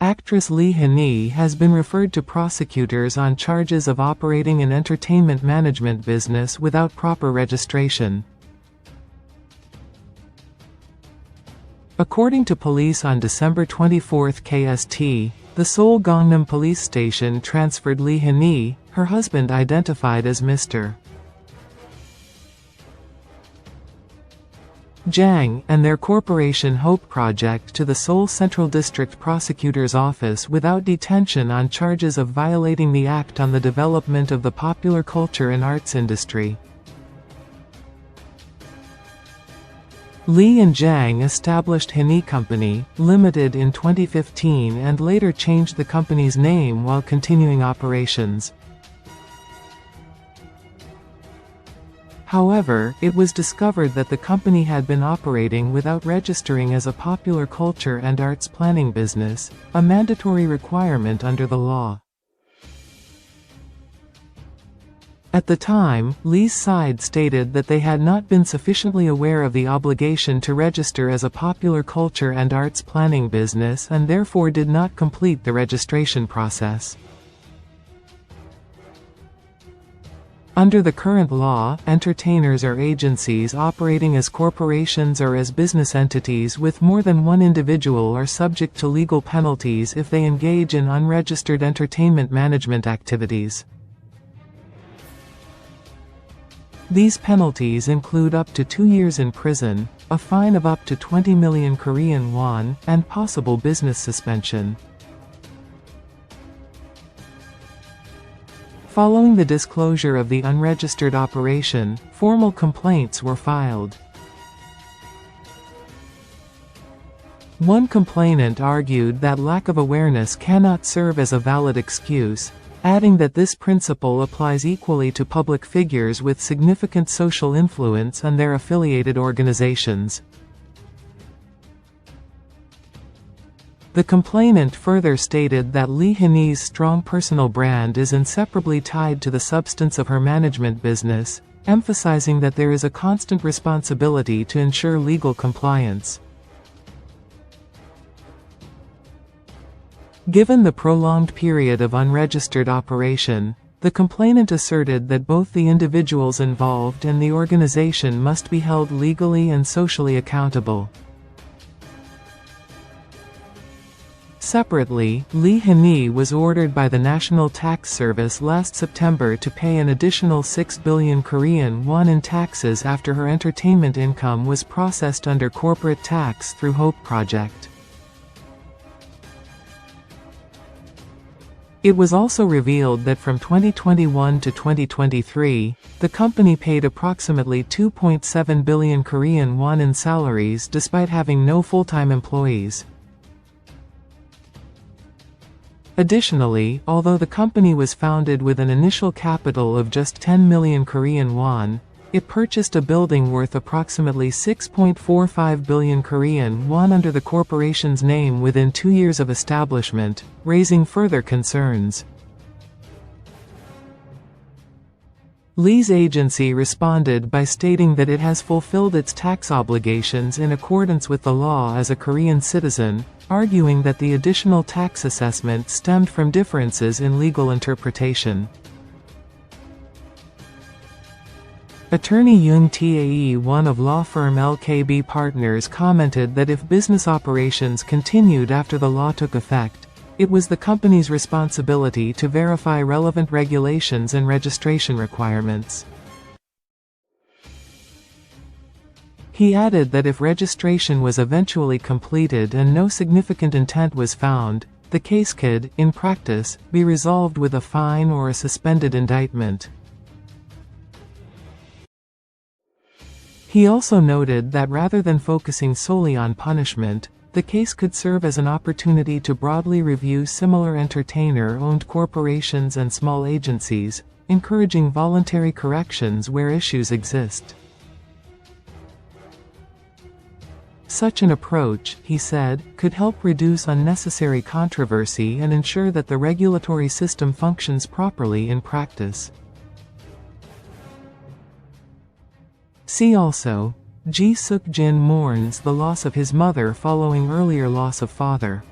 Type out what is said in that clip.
Actress Lee Hanee has been referred to prosecutors on charges of operating an entertainment management business without proper registration. According to police on December 24 KST, the Seoul Gangnam Police Station transferred Lee Hanee, her husband identified as Mr. Jang, and their corporation Hope Project to the Seoul Central District Prosecutor's Office without detention on charges of violating the Act on the Development of the Popular Culture and Arts Industry. Lee and Jang established Hanee Company, Limited in 2015 and later changed the company's name while continuing operations. However, it was discovered that the company had been operating without registering as a popular culture and arts planning business, a mandatory requirement under the law. At the time, Lee's side stated that they had not been sufficiently aware of the obligation to register as a popular culture and arts planning business and therefore did not complete the registration process. Under the current law, entertainers or agencies operating as corporations or as business entities with more than one individual are subject to legal penalties if they engage in unregistered entertainment management activities. These penalties include up to 2 years in prison, a fine of up to 20 million Korean won, and possible business suspension. Following the disclosure of the unregistered operation, formal complaints were filed. One complainant argued that lack of awareness cannot serve as a valid excuse, adding that this principle applies equally to public figures with significant social influence and their affiliated organizations. The complainant further stated that Lee Hanee's strong personal brand is inseparably tied to the substance of her management business, emphasizing that there is a constant responsibility to ensure legal compliance. Given the prolonged period of unregistered operation, the complainant asserted that both the individuals involved and the organization must be held legally and socially accountable. Separately, Lee Hanee was ordered by the National Tax Service last September to pay an additional 6 billion Korean won in taxes after her entertainment income was processed under corporate tax through Hope Project. It was also revealed that from 2021 to 2023, the company paid approximately 2.7 billion Korean won in salaries despite having no full-time employees. Additionally, although the company was founded with an initial capital of just 10 million Korean won, it purchased a building worth approximately 6.45 billion Korean won under the corporation's name within 2 years of establishment, raising further concerns. Lee's agency responded by stating that it has fulfilled its tax obligations in accordance with the law as a Korean citizen, arguing that the additional tax assessment stemmed from differences in legal interpretation. Attorney Yoon Tae-won of law firm LKB Partners commented that if business operations continued after the law took effect, it was the company's responsibility to verify relevant regulations and registration requirements. He added that if registration was eventually completed and no significant intent was found, the case could, in practice, be resolved with a fine or a suspended indictment. He also noted that rather than focusing solely on punishment, the case could serve as an opportunity to broadly review similar entertainer-owned corporations and small agencies, encouraging voluntary corrections where issues exist. Such an approach, he said, could help reduce unnecessary controversy and ensure that the regulatory system functions properly in practice. See also, Ji Suk-jin mourns the loss of his mother following earlier loss of father.